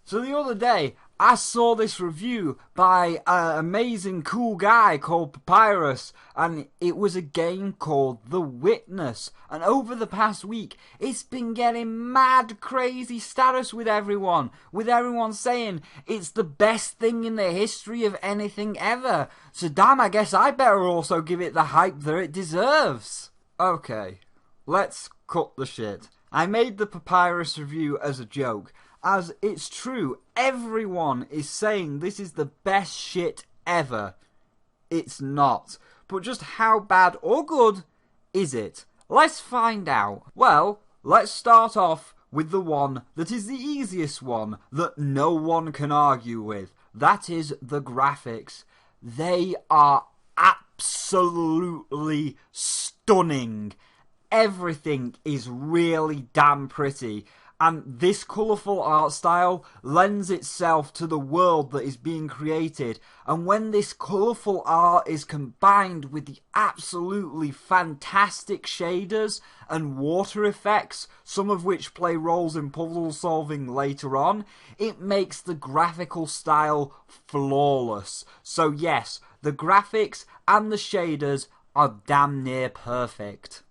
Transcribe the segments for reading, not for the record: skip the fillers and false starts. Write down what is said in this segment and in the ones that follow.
So the other day, I saw this review by an amazing cool guy called Papyrus, and it was a game called The Witness. And over the past week, it's been getting mad crazy status with everyone saying it's the best thing in the history of anything ever. So damn, I guess I better also give it the hype that it deserves. Okay, let's cut the shit. I made the Papyrus review as a joke, as it's true, everyone is saying this is the best shit ever. It's not. But just how bad or good is it? Let's find out. Well, let's start off with the one that is the easiest one that no one can argue with. That is the graphics. They are absolutely stunning. Everything is really damn pretty. And this colourful art style lends itself to the world that is being created. And when this colourful art is combined with the absolutely fantastic shaders and water effects, some of which play roles in puzzle solving later on, it makes the graphical style flawless. So yes, the graphics and the shaders are damn near perfect.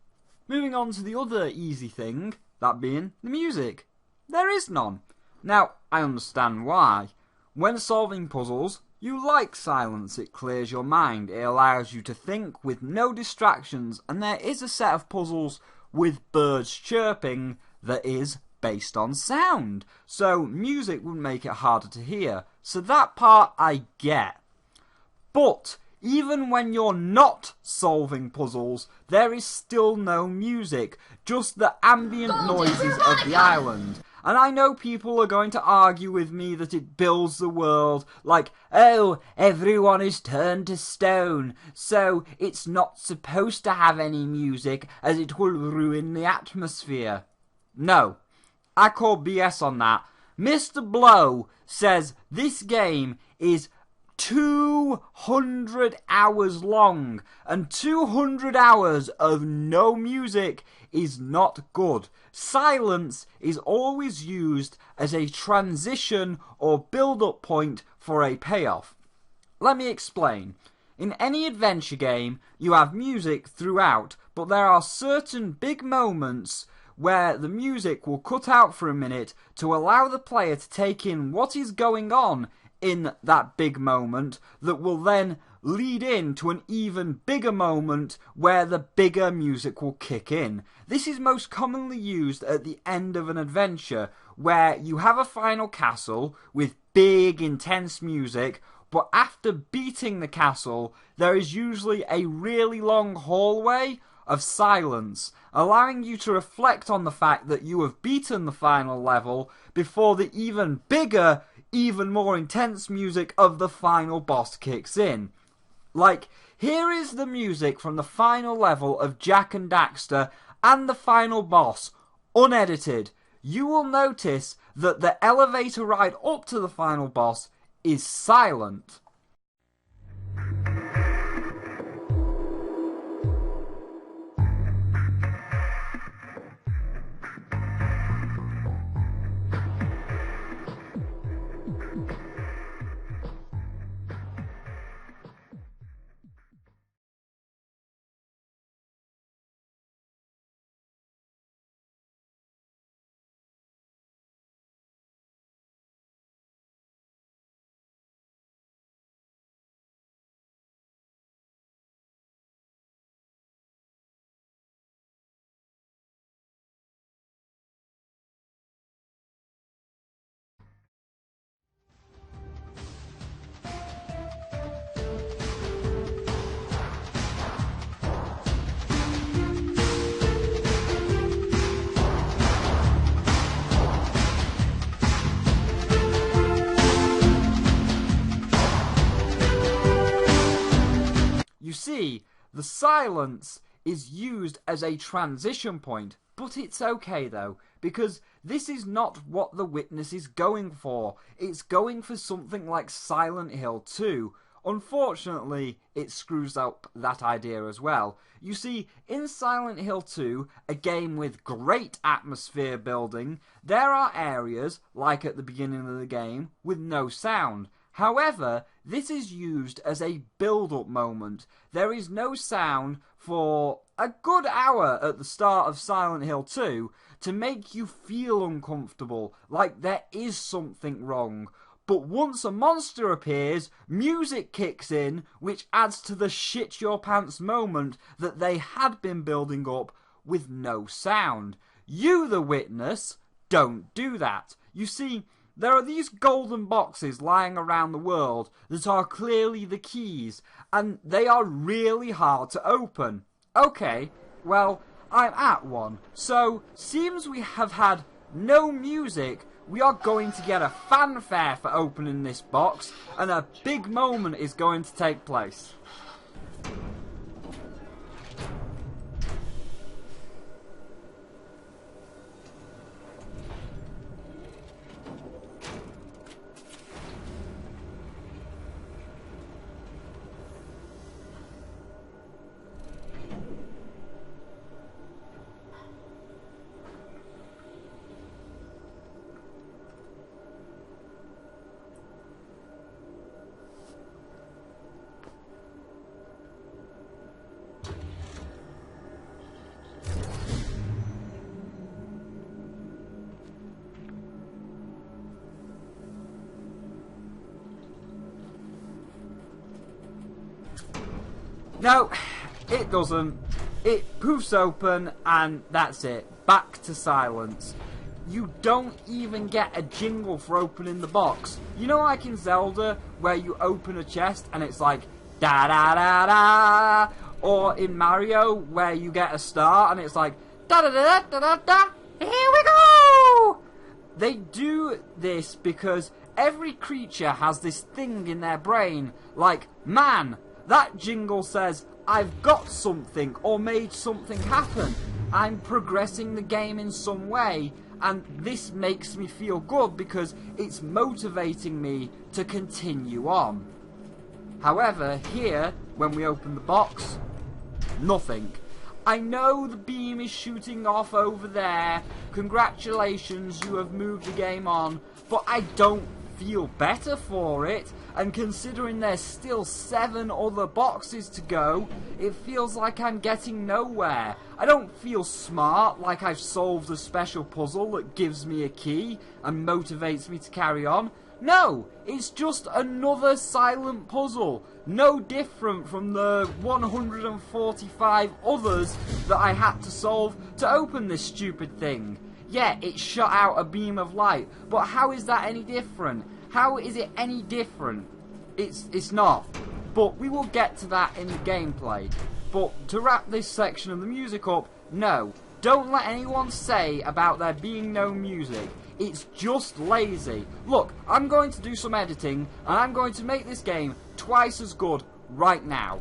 Moving on to the other easy thing, that being the music. There is none. Now, I understand why. When solving puzzles, you like silence. It clears your mind. It allows you to think with no distractions, and there is a set of puzzles with birds chirping that is based on sound. So music would make it harder to hear. So that part I get. But even when you're not solving puzzles, there is still no music, just the ambient noises of the island. And I know people are going to argue with me that it builds the world, like, oh, everyone is turned to stone, so it's not supposed to have any music as it will ruin the atmosphere. No, I call BS on that. Mr. Blow says this game is 200 hours long, and 200 hours of no music is not good. Silence is always used as a transition or build-up point for a payoff. Let me explain. In any adventure game, you have music throughout, but there are certain big moments where the music will cut out for a minute to allow the player to take in what is going on in that big moment that will then lead into an even bigger moment where the bigger music will kick in. This is most commonly used at the end of an adventure where you have a final castle with big intense music, but after beating the castle there is usually a really long hallway of silence, allowing you to reflect on the fact that you have beaten the final level before the even bigger, even more intense music of the final boss kicks in. Like, here is the music from the final level of Jak and Daxter and the final boss, unedited. You will notice that the elevator ride up to the final boss is silent. You see, the silence is used as a transition point, but it's okay though, because this is not what The Witness is going for. It's going for something like Silent Hill 2, Unfortunately, it screws up that idea as well. You see, in Silent Hill 2, a game with great atmosphere building, there are areas, like at the beginning of the game, with no sound. However, this is used as a build-up moment. There is no sound for a good hour at the start of Silent Hill 2 to make you feel uncomfortable, like there is something wrong. But once a monster appears, music kicks in, which adds to the shit your pants moment that they had been building up with no sound. You, the witness, don't do that. You see, there are these golden boxes lying around the world that are clearly the keys, and they are really hard to open. Okay, well, I'm at one. So, seems we have had no music, we are going to get a fanfare for opening this box, and a big moment is going to take place. No, it doesn't. It poofs open and that's it. Back to silence. You don't even get a jingle for opening the box. You know, like in Zelda, where you open a chest and it's like da da da da, or in Mario where you get a star and it's like da da da da da da. Here we go. They do this because every creature has this thing in their brain, like, man, that jingle says, I've got something or made something happen. I'm progressing the game in some way, and this makes me feel good because it's motivating me to continue on. However, here, when we open the box, nothing. I know the beam is shooting off over there. Congratulations, you have moved the game on, but I don't feel better for it, and considering there's still 7 other boxes to go, it feels like I'm getting nowhere. I don't feel smart, like I've solved a special puzzle that gives me a key and motivates me to carry on. No, it's just another silent puzzle, no different from the 145 others that I had to solve to open this stupid thing. Yeah, it shot out a beam of light, but how is that any different? How is it any different? It's not. But we will get to that in the gameplay. But to wrap this section of the music up, no. Don't let anyone say about there being no music. It's just lazy. Look, I'm going to do some editing, and I'm going to make this game twice as good right now.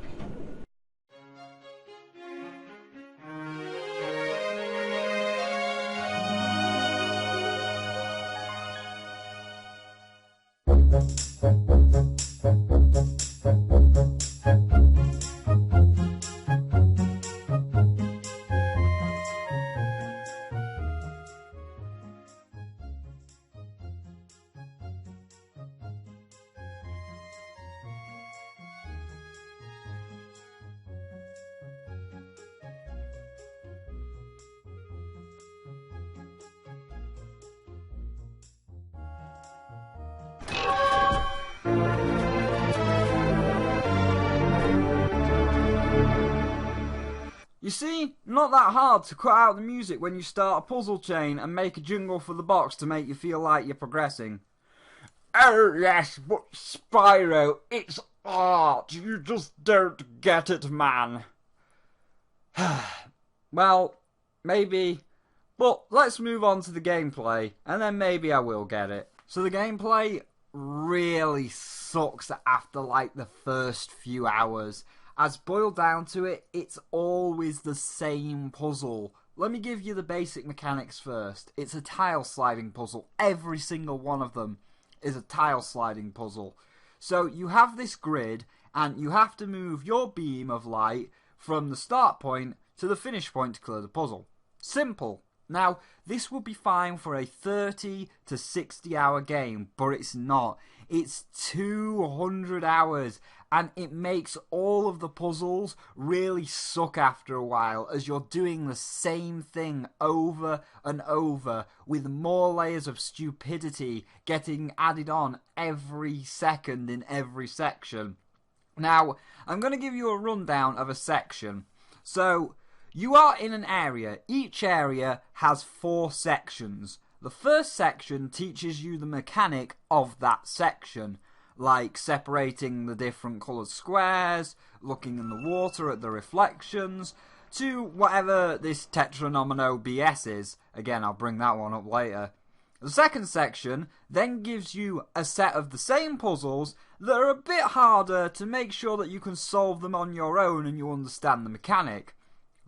You see, not that hard to cut out the music when you start a puzzle chain and make a jingle for the box to make you feel like you're progressing. Oh yes, but Spyro, it's art. You just don't get it, man. Well, maybe. But let's move on to the gameplay, and then maybe I will get it. So the gameplay really sucks after like the first few hours. As boiled down to it, it's always the same puzzle. Let me give you the basic mechanics first. It's a tile sliding puzzle. Every single one of them is a tile sliding puzzle. So you have this grid, and you have to move your beam of light from the start point to the finish point to clear the puzzle. Simple. Now, this would be fine for a 30 to 60 hour game, but it's not. It's 200 hours, and it makes all of the puzzles really suck after a while, as you're doing the same thing over and over, with more layers of stupidity getting added on every second in every section. Now, I'm going to give you a rundown of a section. So, you are in an area. Each area has 4 sections. The first section teaches you the mechanic of that section, like separating the different coloured squares, looking in the water at the reflections, to whatever this tetranomino BS is. Again, I'll bring that one up later. The second section then gives you a set of the same puzzles that are a bit harder to make sure that you can solve them on your own and you understand the mechanic.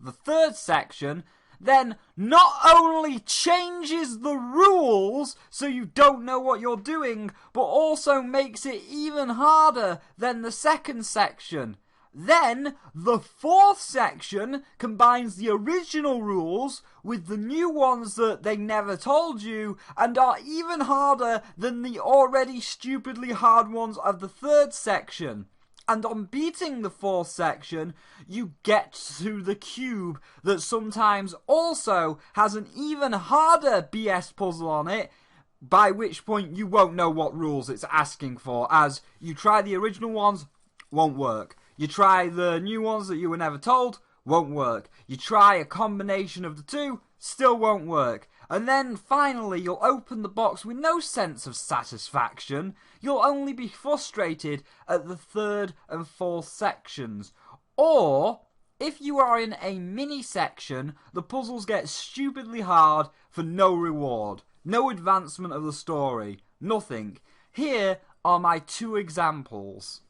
The third section then not only changes the rules so you don't know what you're doing, but also makes it even harder than the second section. Then, the fourth section combines the original rules with the new ones that they never told you, and are even harder than the already stupidly hard ones of the third section. And on beating the fourth section, you get to the cube that sometimes also has an even harder BS puzzle on it, by which point you won't know what rules it's asking for, as you try the original ones, won't work. You try the new ones that you were never told, won't work. You try a combination of the two, still won't work. And then finally you'll open the box with no sense of satisfaction. You'll only be frustrated at the third and fourth sections. Or, if you are in a mini section, the puzzles get stupidly hard for no reward. No advancement of the story. Nothing. Here are my 2 examples.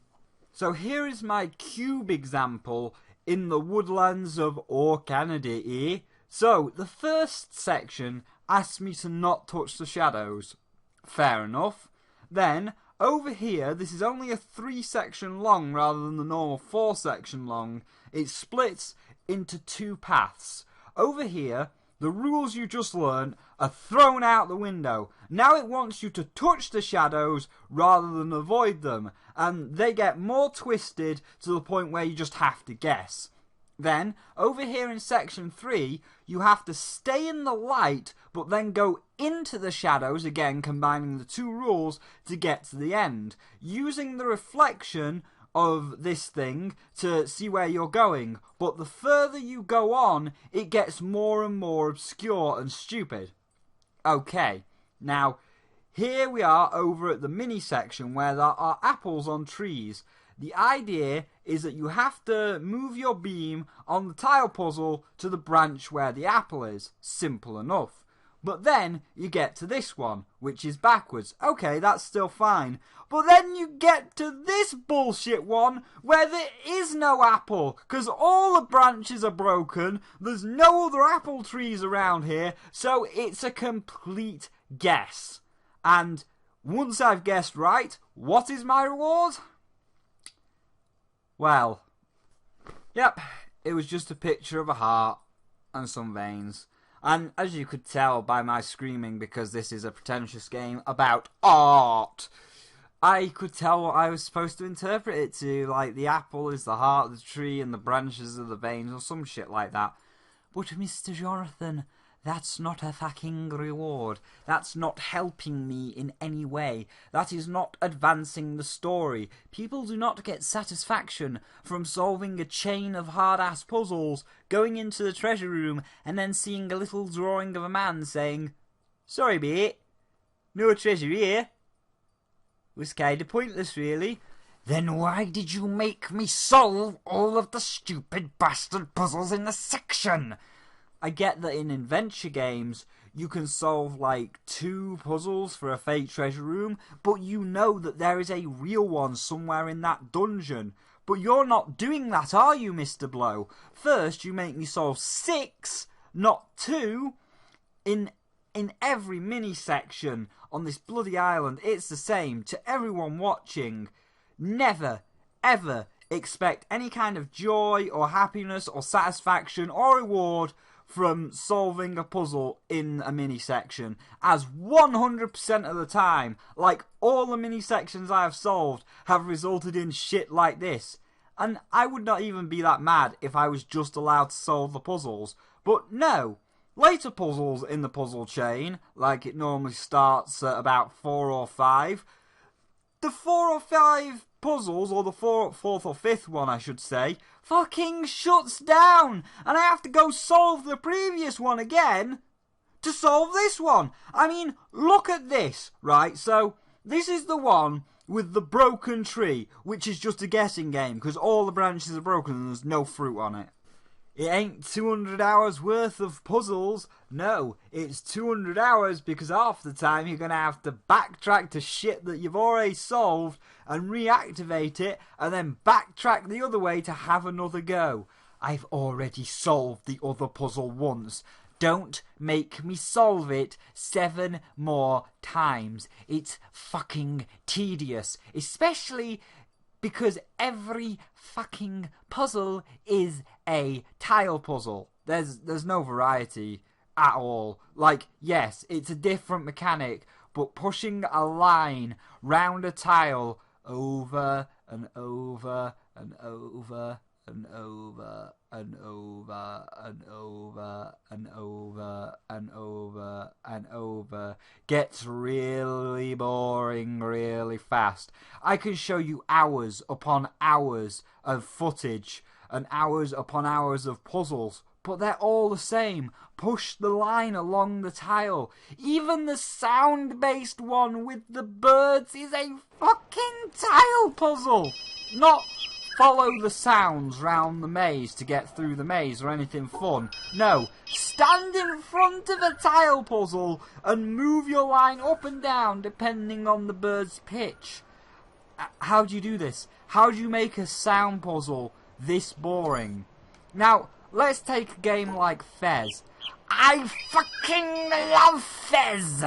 So here is my cube example in the woodlands of Canada. So, the first section asks me to not touch the shadows. Fair enough. Then, over here, this is only a 3 section long rather than the normal 4 section long. It splits into 2 paths. Over here, the rules you just learned are thrown out the window. Now it wants you to touch the shadows rather than avoid them, and they get more twisted to the point where you just have to guess. Then, over here in section 3, you have to stay in the light, but then go into the shadows, again combining the 2 rules, to get to the end, using the reflection of this thing to see where you're going. But the further you go on, it gets more and more obscure and stupid. Okay, now, here we are over at the mini section where there are apples on trees. The idea is that you have to move your beam on the tile puzzle to the branch where the apple is. Simple enough. But then you get to this one, which is backwards. Okay, that's still fine. But then you get to this bullshit one where there is no apple, because all the branches are broken, there's no other apple trees around here, so it's a complete guess. And once I've guessed right, what is my reward? Well, yep, it was just a picture of a heart and some veins. And as you could tell by my screaming, because this is a pretentious game about art, I could tell what I was supposed to interpret it to, like the apple is the heart of the tree and the branches are the veins, or some shit like that. But Mr. Jonathan, that's not a fucking reward. That's not helping me in any way. That is not advancing the story. People do not get satisfaction from solving a chain of hard-ass puzzles, going into the treasure room, and then seeing a little drawing of a man saying, "Sorry mate, no treasure here." Was kinda pointless really. Then why did you make me solve all of the stupid bastard puzzles in the section? I get that in adventure games, you can solve like 2 puzzles for a fake treasure room, but you know that there is a real one somewhere in that dungeon. But you're not doing that, are you, Mr. Blow? First, you make me solve 6, not 2, in every mini section on this bloody island. It's the same to everyone watching. never, ever expect any kind of joy or happiness or satisfaction or reward from solving a puzzle in a mini section, as 100% of the time, like all the mini sections I have solved have resulted in shit like this. And I would not even be that mad if I was just allowed to solve the puzzles. But no, later puzzles in the puzzle chain, like it normally starts at about 4 or 5, the 4 or 5 puzzles, or the fourth or fifth one I should say, fucking shuts down, and I have to go solve the previous one again to solve this one. I mean, look at this, right? So, this is the one with the broken tree, which is just a guessing game, because all the branches are broken and there's no fruit on it. It ain't 200 hours worth of puzzles. No, it's 200 hours because half the time you're going to have to backtrack to shit that you've already solved and reactivate it and then backtrack the other way to have another go. I've already solved the other puzzle once. Don't make me solve it 7 more times. It's fucking tedious, especially because every fucking puzzle is a tile puzzle. There's no variety at all. Like, yes, it's a different mechanic, but pushing a line round a tile over and over and over and over and over and over and over and over and over gets really boring really fast. I can show you hours upon hours of footage and hours upon hours of puzzles, but they're all the same. Push the line along the tile. Even the sound-based one with the birds is a fucking tile puzzle. Not follow the sounds round the maze to get through the maze or anything fun. No, stand in front of a tile puzzle and move your line up and down depending on the bird's pitch. How do you do this? How do you make a sound puzzle this boring? Now, let's take a game like Fez. I fucking love Fez!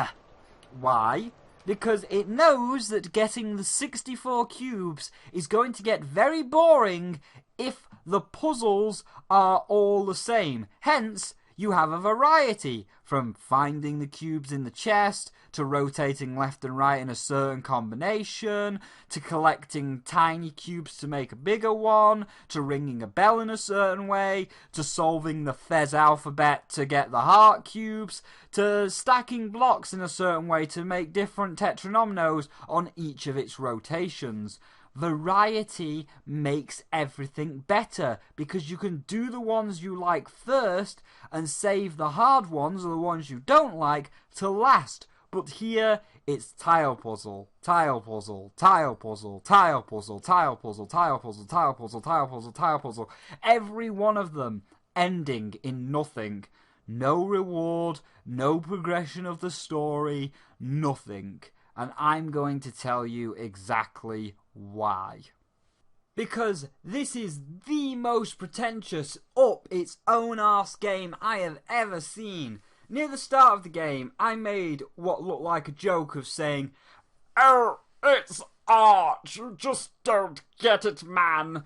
Why? Because it knows that getting the 64 cubes is going to get very boring if the puzzles are all the same. Hence, you have a variety, from finding the cubes in the chest, to rotating left and right in a certain combination, to collecting tiny cubes to make a bigger one, to ringing a bell in a certain way, to solving the Fez alphabet to get the heart cubes, to stacking blocks in a certain way to make different tetranominoes on each of its rotations. Variety makes everything better, because you can do the ones you like first and save the hard ones, or the ones you don't like, to last. But here, it's tile puzzle, tile puzzle, tile puzzle, tile puzzle, tile puzzle, tile puzzle, tile puzzle, tile puzzle, tile puzzle. Every one of them ending in nothing. No reward, no progression of the story, nothing. And I'm going to tell you exactly why. Because this is the most pretentious, up its own arse game I have ever seen. Near the start of the game, I made what looked like a joke of saying, "Oh, it's art, you just don't get it, man."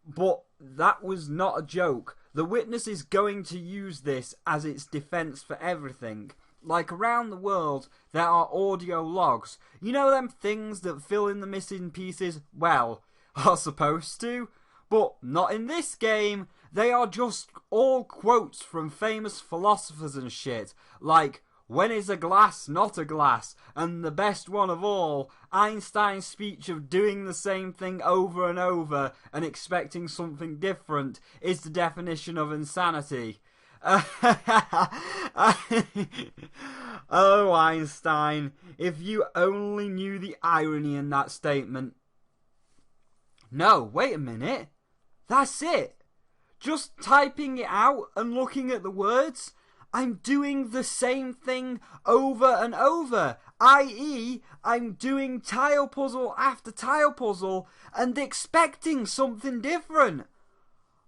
But that was not a joke. The witness is going to use this as its defense for everything. Like, around the world, there are audio logs. You know them things that fill in the missing pieces? Well, are supposed to. But not in this game. They are just all quotes from famous philosophers and shit. Like, when is a glass not a glass? And the best one of all, Einstein's speech of doing the same thing over and over and expecting something different is the definition of insanity. Oh, Einstein, if you only knew the irony in that statement. No, wait a minute. That's it. Just typing it out and looking at the words, I'm doing the same thing over and over. I.e., I'm doing tile puzzle after tile puzzle and expecting something different.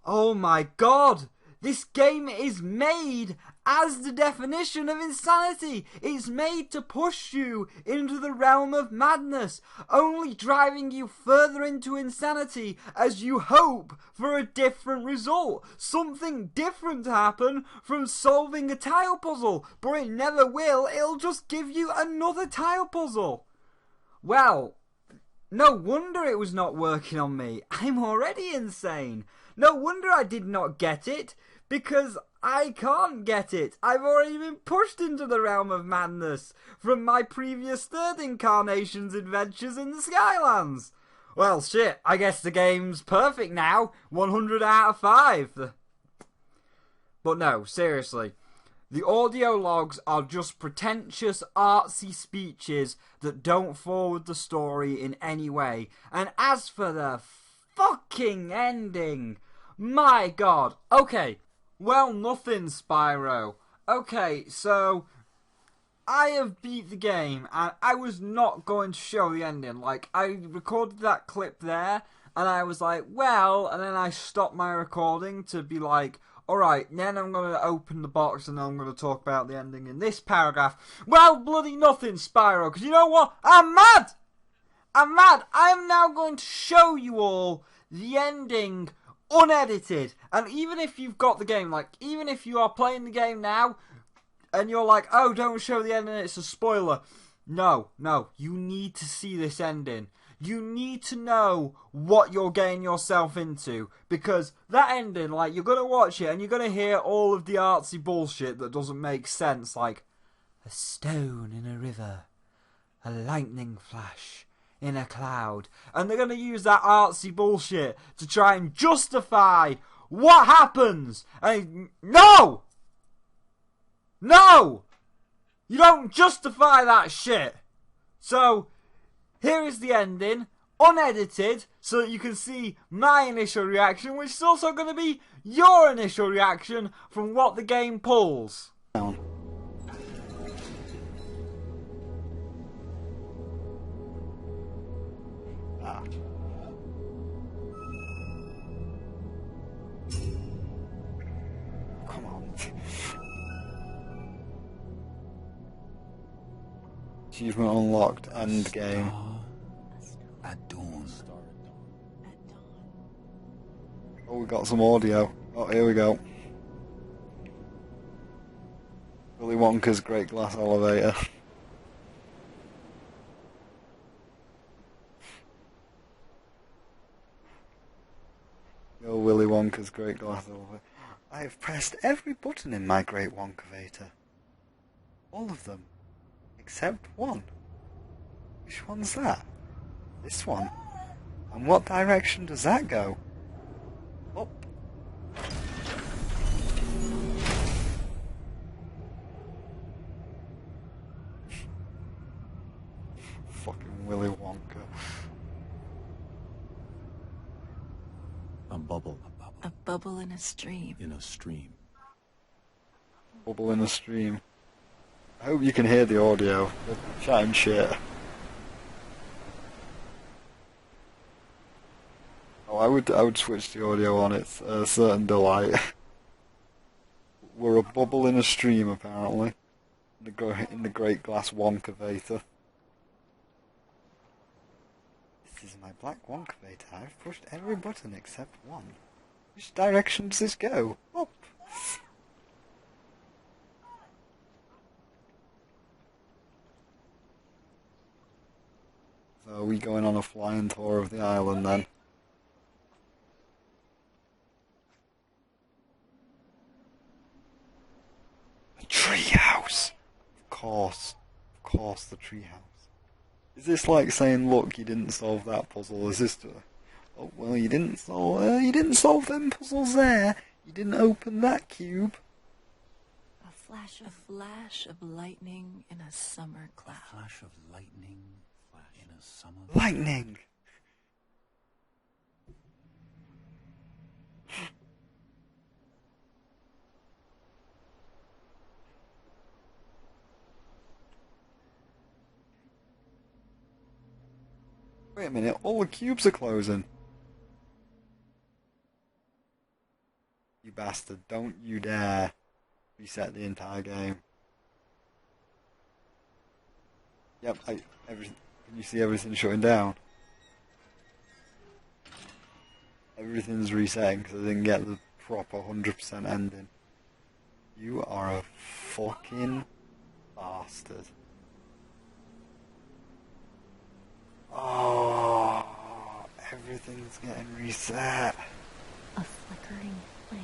Oh my god. This game is made as the definition of insanity. It's made to push you into the realm of madness, only driving you further into insanity as you hope for a different result. Something different to happen from solving a tile puzzle, but it never will. It'll just give you another tile puzzle. Well, no wonder it was not working on me. I'm already insane. No wonder I did not get it, because I can't get it. I've already been pushed into the realm of madness from my previous third incarnation's adventures in the Skylands. Well, shit, I guess the game's perfect now. 100 out of 5. But no, seriously. The audio logs are just pretentious, artsy speeches that don't forward the story in any way. And as for the fucking ending, my god. Okay, well, nothing, Spyro. Okay, so I have beat the game, and I was not going to show the ending. Like, I recorded that clip there, and I was like, well, and then I stopped my recording to be like, alright, then I'm going to open the box and then I'm going to talk about the ending in this paragraph. Well, bloody nothing, Spyro, because you know what? I'm mad! I'm mad! I am now going to show you all the ending unedited. And even if you've got the game, like, even if you are playing the game now and you're like, oh, don't show the ending, it's a spoiler. No, you need to see this ending. You need to know what you're getting yourself into, because that ending, like, you're going to watch it and you're going to hear all of the artsy bullshit that doesn't make sense, like a stone in a river, a lightning flash in a cloud, and they're going to use that artsy bullshit to try and justify what happens. And no, you don't justify that shit. So here is the ending, unedited, so that you can see my initial reaction, which is also going to be your initial reaction from what the game pulls. Ah. Come on. Achievement unlocked, end game. At dawn. Oh, we got some audio. Oh, here we go. Willy Wonka's Great Glass Elevator. Yo, Willy Wonka's Great Glass Elevator. I have pressed every button in my Great Wonkavator. All of them. Except one. Which one's that? This one. And what direction does that go? Up. Fucking Willy Wonka. A bubble. A bubble in a stream. In a stream. Bubble in a stream. I hope you can hear the audio. They're chatting shit. Oh, I would switch the audio on. It's a certain delight. We're a bubble in a stream, apparently. In the Great Glass Wonkavator. This is my black Wonkavator. I've pushed every button except one. Which direction does this go? Up. So are we going on a flying tour of the island then? A treehouse! Of course, the treehouse. Is this like saying, look, you didn't solve that puzzle? Is this to... Oh, well, you didn't solve them puzzles there. You didn't open that cube. A flash of lightning in a summer cloud. Flash of lightning in a summer. Lightning! Wait a minute, all the cubes are closing. You bastard, don't you dare. reset the entire game. Yep, can you see everything shutting down? Everything's resetting because I didn't get the proper 100% ending. You are a fucking bastard. Oh, everything's getting reset. A flickering lamp.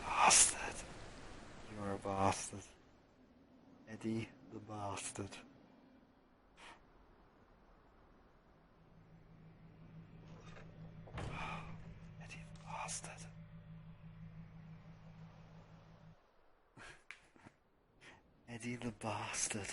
Bastard. You're a bastard. Eddie the Bastard. Eddie the Bastard. Eddie the Bastard.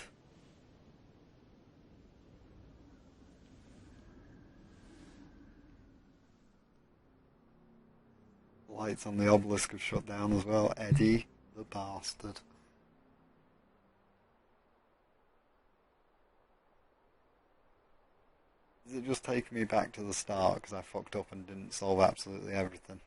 Lights on the obelisk have shut down as well. Eddie the Bastard. Is it just taking me back to the start because I fucked up and didn't solve absolutely everything?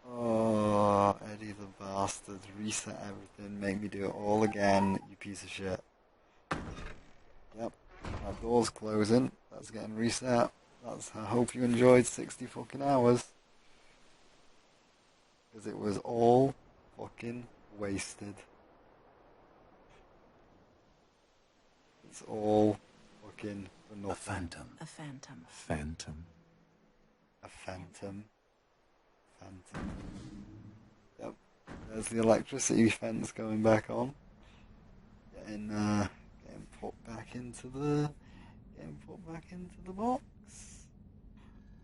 Oh, Eddie the Bastard. Reset everything. Make me do it all again, you piece of shit. Yep. That door's closing. That's getting reset. I hope you enjoyed 60 fucking hours. Because it was all fucking wasted. It's all fucking for nothing. A phantom. A phantom. Phantom. A phantom. Phantom. Yep. There's the electricity fence going back on. Getting put back into the box.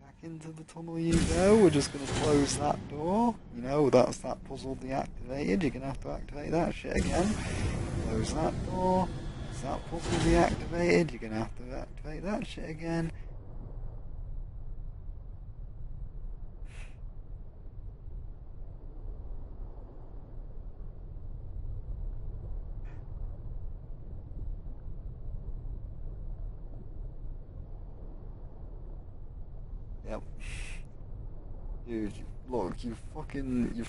Back into the tunnel you go. We're just gonna close that door. You know, that's that puzzle deactivated. You're gonna have to activate that shit again. Close that door. That's that puzzle deactivated. You're gonna have to activate that shit again. Yep. Dude, look, you've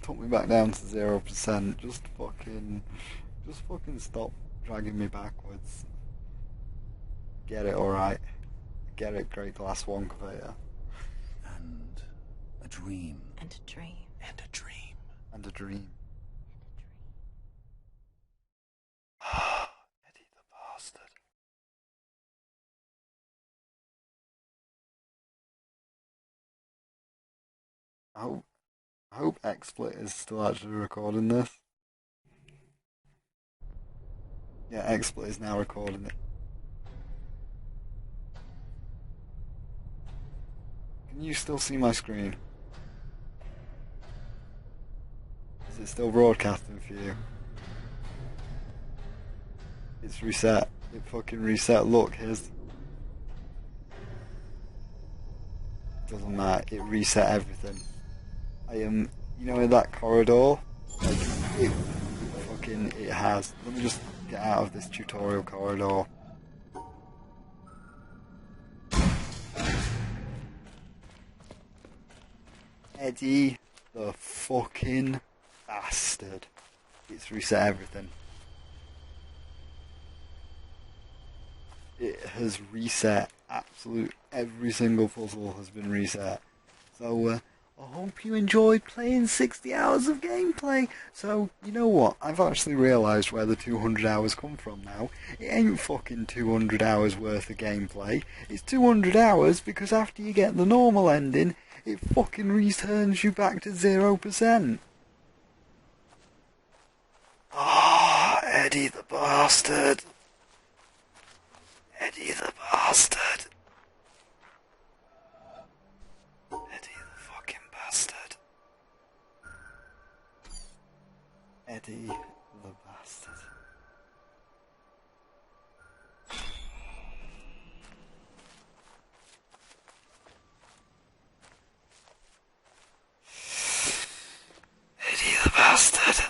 took me back down to 0%. Just fucking stop dragging me backwards. Get it, alright. Get it, Great Glass Wonkavator. And a dream. And a dream. And a dream. And a dream. Eddie the Bastard. I hope XSplit is still actually recording this. Yeah, XSplit is now recording it. Can you still see my screen? Is it still broadcasting for you? It's reset. It fucking reset. Look, here's... Doesn't matter. It reset everything. I am... You know, in that corridor? Like, it has. Let me just get out of this tutorial corridor. Eddie the fucking bastard. It's reset everything. It has reset every single puzzle has been reset. So, I hope you enjoyed playing 60 hours of gameplay. So, you know what? I've actually realised where the 200 hours come from now. It ain't fucking 200 hours worth of gameplay. It's 200 hours because after you get the normal ending, it fucking returns you back to 0%. Ah, Eddie the Bastard. Eddie the Bastard. Eddie the fucking bastard. Eddie the Bastard. Eddie the Bastard.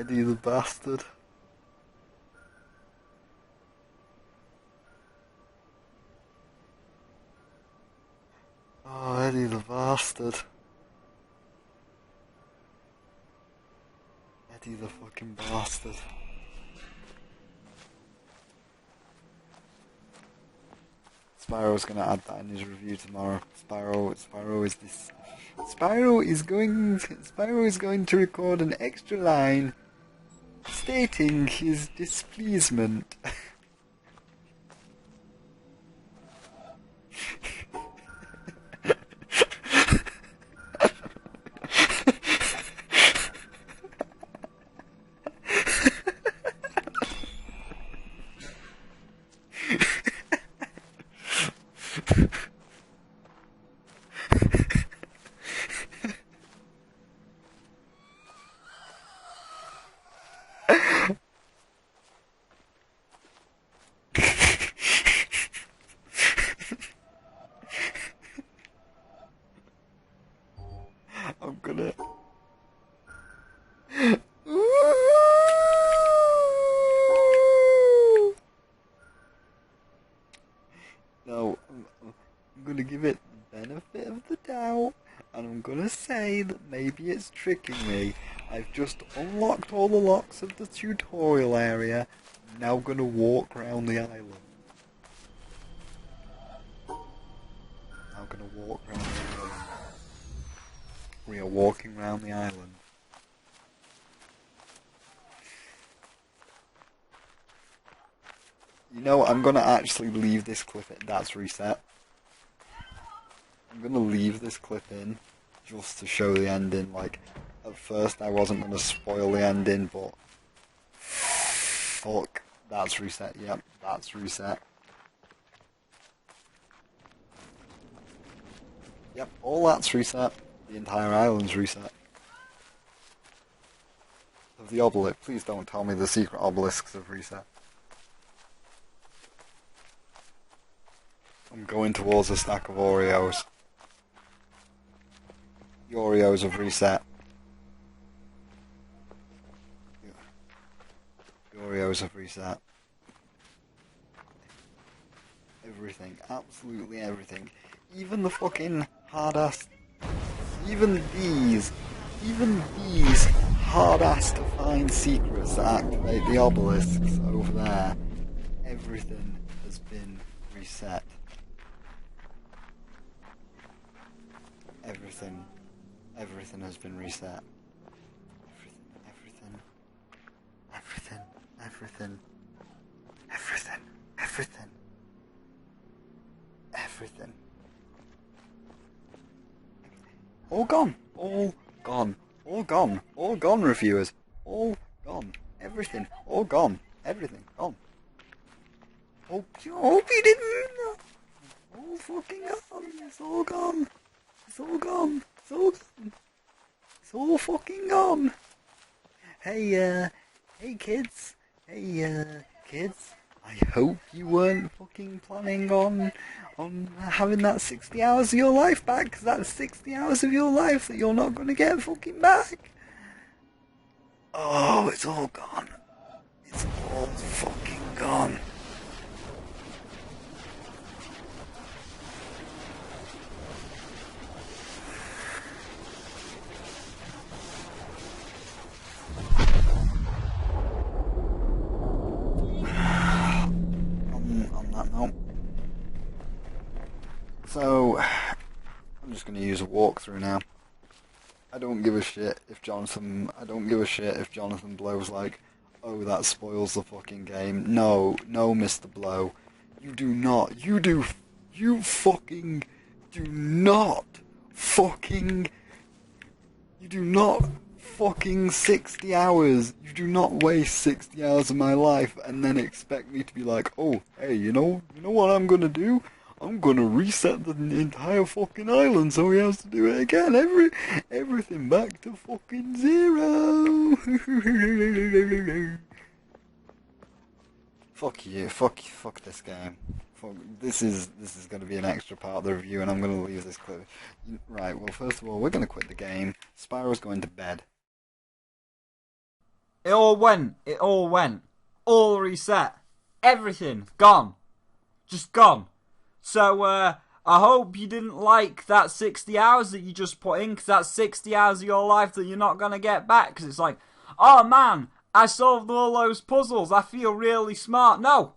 Eddie the bastard. Oh, Eddie the bastard. Eddie the fucking bastard. Spyro's gonna add that in his review tomorrow. Spyro is going to record an extra line stating his displeasement. I'm gonna... No, I'm gonna give it the benefit of the doubt, and I'm gonna say that maybe it's tricking me. I've just unlocked all the locks of the tutorial area. I'm now gonna walk around the island. We are walking around the island. You know, I'm gonna actually leave this clip at that's reset. I'm gonna leave this clip in just to show the ending. Like, at first I wasn't gonna spoil the ending, but fuck, that's reset. Yep, that's reset. Yep, all that's reset. The entire island's reset. Of the obelisk, please don't tell me the secret obelisks have reset. I'm going towards a stack of Oreos. The Oreos have reset. The Oreos have reset. Everything. Absolutely everything. Even the fucking hard-ass... Even these hard-ass to find secrets that activate the obelisks over there. Everything has been reset. Everything has been reset. Everything. All gone, reviewers. All gone. Everything, all gone. Everything, gone. Hope you didn't. All fucking gone. It's all gone. It's all gone. It's all gone. It's all fucking gone. Hey kids. Kids. I hope you weren't fucking planning on having that 60 hours of your life back, because that's 60 hours of your life that you're not going to get fucking back. Oh, it's all gone. It's all fucking gone. On that note. So, I'm just going to use a walkthrough now. I don't give a shit if Jonathan Blow's like, oh, that spoils the fucking game. No, Mr. Blow. You fucking do not fucking 60 hours. You do not waste 60 hours of my life and then expect me to be like, oh, hey, you know what I'm gonna do? I'm gonna reset the entire fucking island so he has to do it again. Everything back to fucking zero. Fuck you. Fuck this game. This is going to be an extra part of the review, and I'm going to leave this clip. Right. Well, first of all, we're going to quit the game. Spyro's going to bed. It all went. It all went. All reset. Everything. Gone. Just gone. So, I hope you didn't like that 60 hours that you just put in, because that's 60 hours of your life that you're not going to get back, because it's like, oh man, I solved all those puzzles, I feel really smart. No.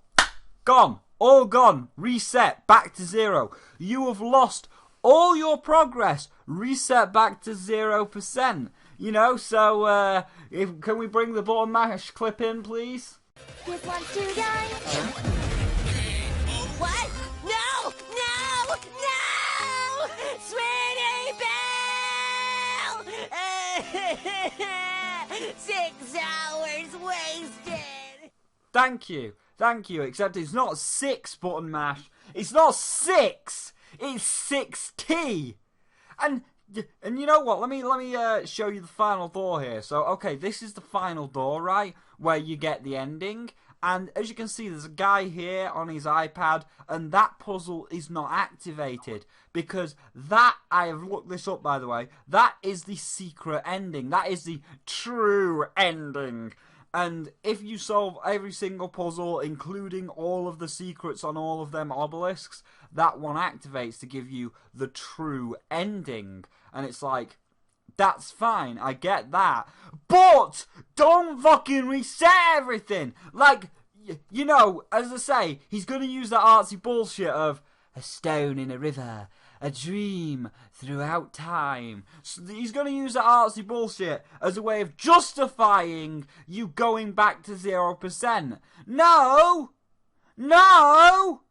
Gone. All gone. Reset. Back to zero. You have lost all your progress. Reset back to 0%. You know, so, can we bring the button mash clip in, please? This wants to die. What? No! No! No! Sweetie Belle! 6 hours wasted! Thank you. Thank you. Except it's not 6 button mash. It's not 6! It's 60! And you know what? Let me show you the final door here. So, okay, this is the final door, right? Where you get the ending. And as you can see, there's a guy here on his iPad, and that puzzle is not activated. Because that, I have looked this up by the way, that is the secret ending. That is the true ending. And if you solve every single puzzle, including all of the secrets on all of them obelisks, that one activates to give you the true ending. And it's like, that's fine, I get that. But don't fucking reset everything. Like, you know, as I say, he's going to use that artsy bullshit of a stone in a river, a dream throughout time. So he's going to use that artsy bullshit as a way of justifying you going back to 0%. No! No!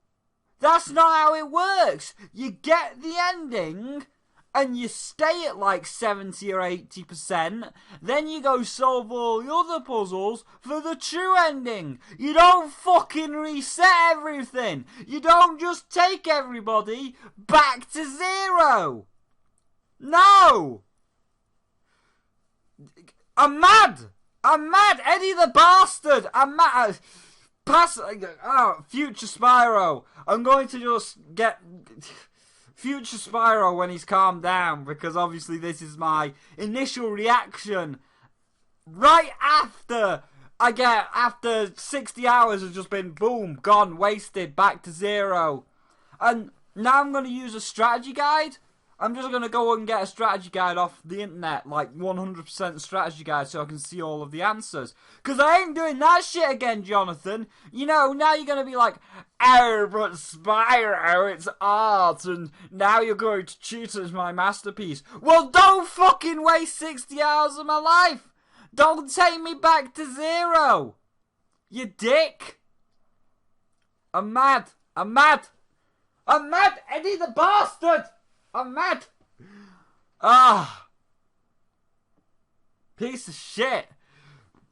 That's not how it works. You get the ending, and you stay at like 70 or 80%, then you go solve all the other puzzles for the true ending. You don't fucking reset everything. You don't just take everybody back to 0. No! I'm mad! I'm mad! Eddie the Basterd! I'm mad! Future Spyro. I'm going to just get Future Spyro when he's calmed down, because obviously this is my initial reaction right after after 60 hours has just been boom, gone, wasted, back to 0. And now I'm going to use a strategy guide. I'm just going to go and get a strategy guide off the internet, like 100% strategy guide, so I can see all of the answers. Because I ain't doing that shit again, Jonathan. You know, now you're going to be like, oh, but Spyro, it's art, and now you're going to treat it as my masterpiece. Well, don't fucking waste 60 hours of my life. Don't take me back to 0. You dick. I'm mad. I'm mad. I'm mad, Eddie the Bastard. I'm mad. Piece of shit.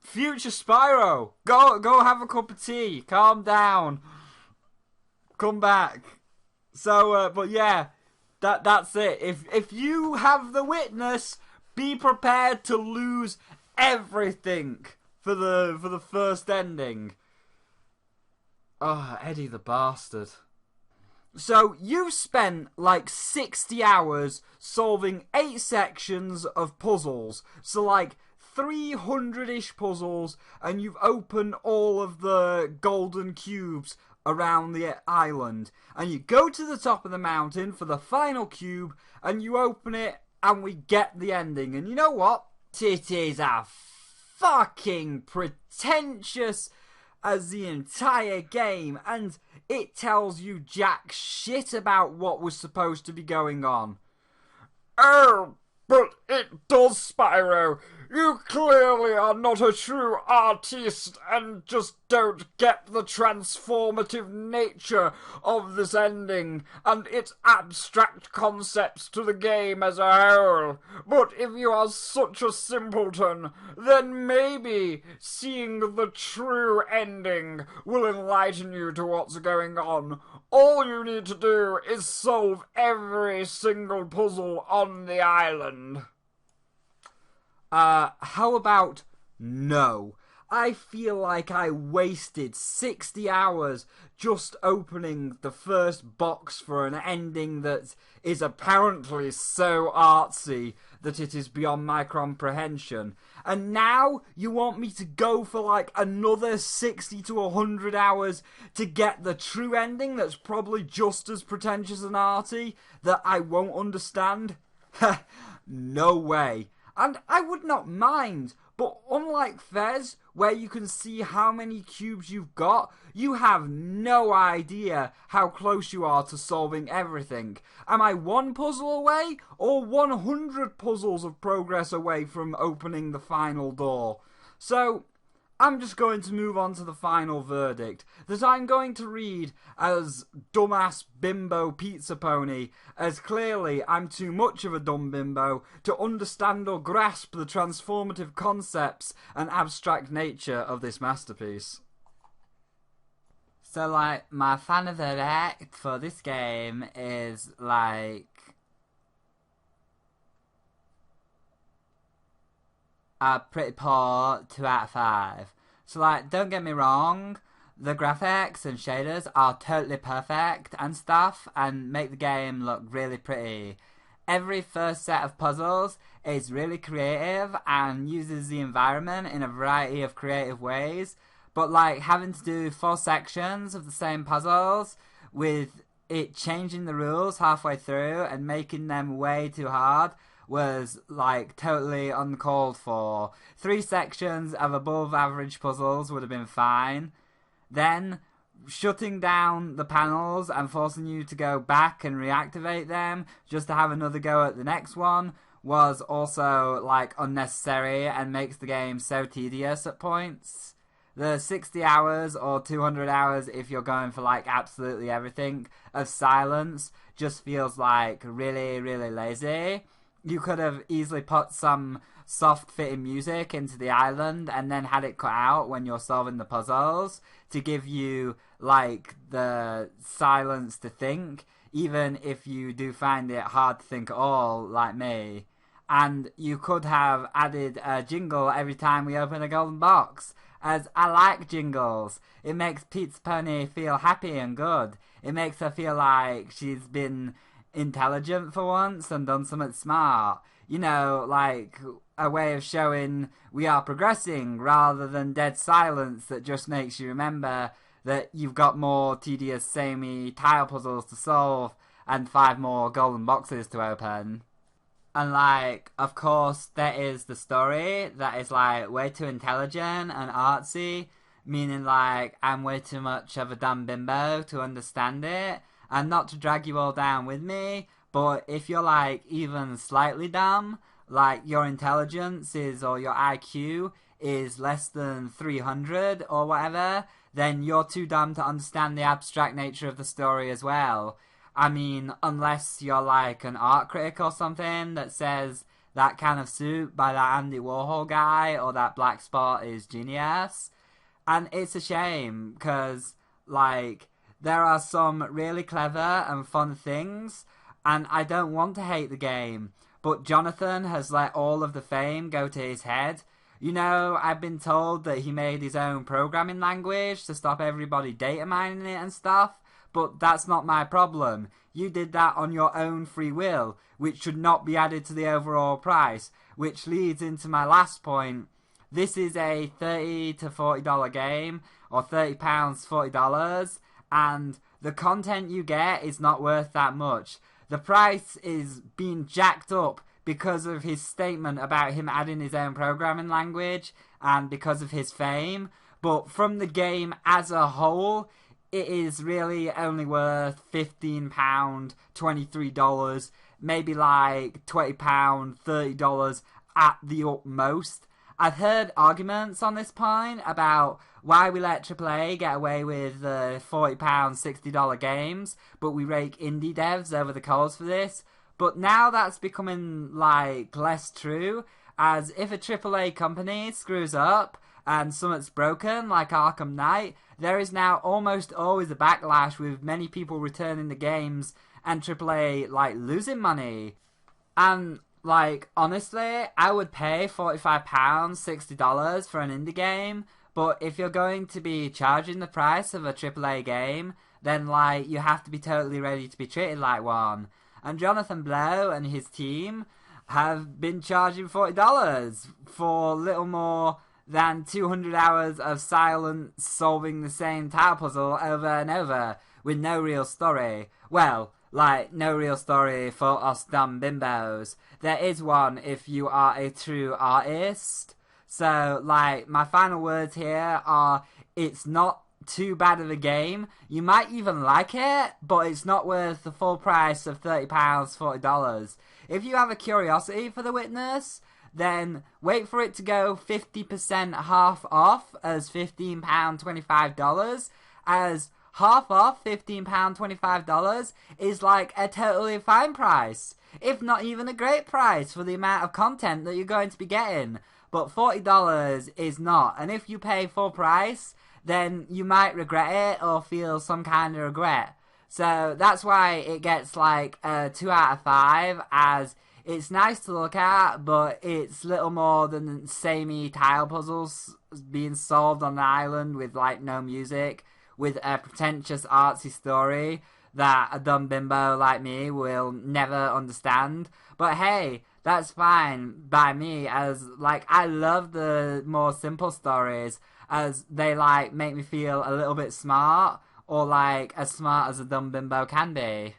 Future Spyro. Go have a cup of tea. Calm down. Come back. So, but yeah, that's it. If you have the witness, be prepared to lose everything for the first ending. Eddie the Bastard. So, you've spent like 60 hours solving 8 sections of puzzles. So, like 300-ish puzzles, and you've opened all of the golden cubes around the island. And you go to the top of the mountain for the final cube, and you open it, and we get the ending. And you know what? It is a fucking pretentious as the entire game, and it tells you jack shit about what was supposed to be going on. Oh, but it does, Spyro. You clearly are not a true artiste and just don't get the transformative nature of this ending and its abstract concepts to the game as a whole. But if you are such a simpleton, then maybe seeing the true ending will enlighten you to what's going on. All you need to do is solve every single puzzle on the island. How about no? I feel like I wasted 60 hours just opening the first box for an ending that is apparently so artsy that it is beyond my comprehension. And now you want me to go for like another 60 to 100 hours to get the true ending that's probably just as pretentious and arty that I won't understand? No way. And I would not mind, but unlike Fez, where you can see how many cubes you've got, you have no idea how close you are to solving everything. Am I one puzzle away, or 100 puzzles of progress away from opening the final door? So, I'm just going to move on to the final verdict that I'm going to read as dumbass bimbo pizza pony, as clearly I'm too much of a dumb bimbo to understand or grasp the transformative concepts and abstract nature of this masterpiece. So, like, my final verdict for this game is, like, a pretty poor 2 out of 5. So, like, don't get me wrong, the graphics and shaders are totally perfect and stuff, and make the game look really pretty. Every first set of puzzles is really creative and uses the environment in a variety of creative ways, but, like, having to do 4 sections of the same puzzles with it changing the rules halfway through and making them way too hard was, like, totally uncalled for. 3 sections of above average puzzles would have been fine. Then, shutting down the panels and forcing you to go back and reactivate them just to have another go at the next one was also, like, unnecessary and makes the game so tedious at points. The 60 hours or 200 hours, if you're going for, like, absolutely everything, of silence just feels, like, really, really lazy. You could have easily put some soft-fitting music into the island and then had it cut out when you're solving the puzzles to give you, like, the silence to think, even if you do find it hard to think at all, like me. And you could have added a jingle every time we open a golden box, as I like jingles. It makes Pizza Pony feel happy and good. It makes her feel like she's been intelligent for once and done something smart. You know, like a way of showing we are progressing rather than dead silence that just makes you remember that you've got more tedious, samey tile puzzles to solve and 5 more golden boxes to open. And, like, of course, there is the story that is, like, way too intelligent and artsy, meaning, like, I'm way too much of a dumb bimbo to understand it. And not to drag you all down with me, but if you're, like, even slightly dumb, like, your intelligence is, or your IQ is less than 300 or whatever, then you're too dumb to understand the abstract nature of the story as well. I mean, unless you're, like, an art critic or something that says that kind of suit by that Andy Warhol guy or that black spot is genius. And it's a shame, because, like, there are some really clever and fun things, and I don't want to hate the game, but Jonathan has let all of the fame go to his head. You know, I've been told that he made his own programming language to stop everybody data mining it and stuff, but that's not my problem. You did that on your own free will, which should not be added to the overall price, which leads into my last point. This is a $30 to $40 game, or £30, $40, and the content you get is not worth that much. The price is being jacked up because of his statement about him adding his own programming language and because of his fame, but from the game as a whole, it is really only worth £15, $23, maybe like £20, $30 at the utmost. I've heard arguments on this point about why we let AAA get away with £40, $60 games, but we rake indie devs over the coals for this. But now that's becoming, like, less true, as if a AAA company screws up and something's broken, like Arkham Knight, there is now almost always a backlash with many people returning the games and AAA, like, losing money. And, like, honestly, I would pay £45, $60 for an indie game, but if you're going to be charging the price of a AAA game, then, like, you have to be totally ready to be treated like one. And Jonathan Blow and his team have been charging $40 for little more than 200 hours of silence solving the same tile puzzle over and over with no real story. Well, like, no real story for us dumb bimbos. There is one if you are a true artist. So, like, my final words here are, it's not too bad of a game. You might even like it, but it's not worth the full price of £30, $40. If you have a curiosity for The Witness, then wait for it to go 50% half off as £15, $25, as half off £15, $25 is like a totally fine price, if not even a great price for the amount of content that you're going to be getting. But $40 is not, and if you pay full price, then you might regret it or feel some kind of regret. So that's why it gets like a 2 out of 5, as it's nice to look at, but it's little more than samey tile puzzles being solved on the island with like no music, with a pretentious artsy story that a dumb bimbo like me will never understand. But hey, that's fine by me, as like I love the more simple stories, as they like make me feel a little bit smart, or like as smart as a dumb bimbo can be.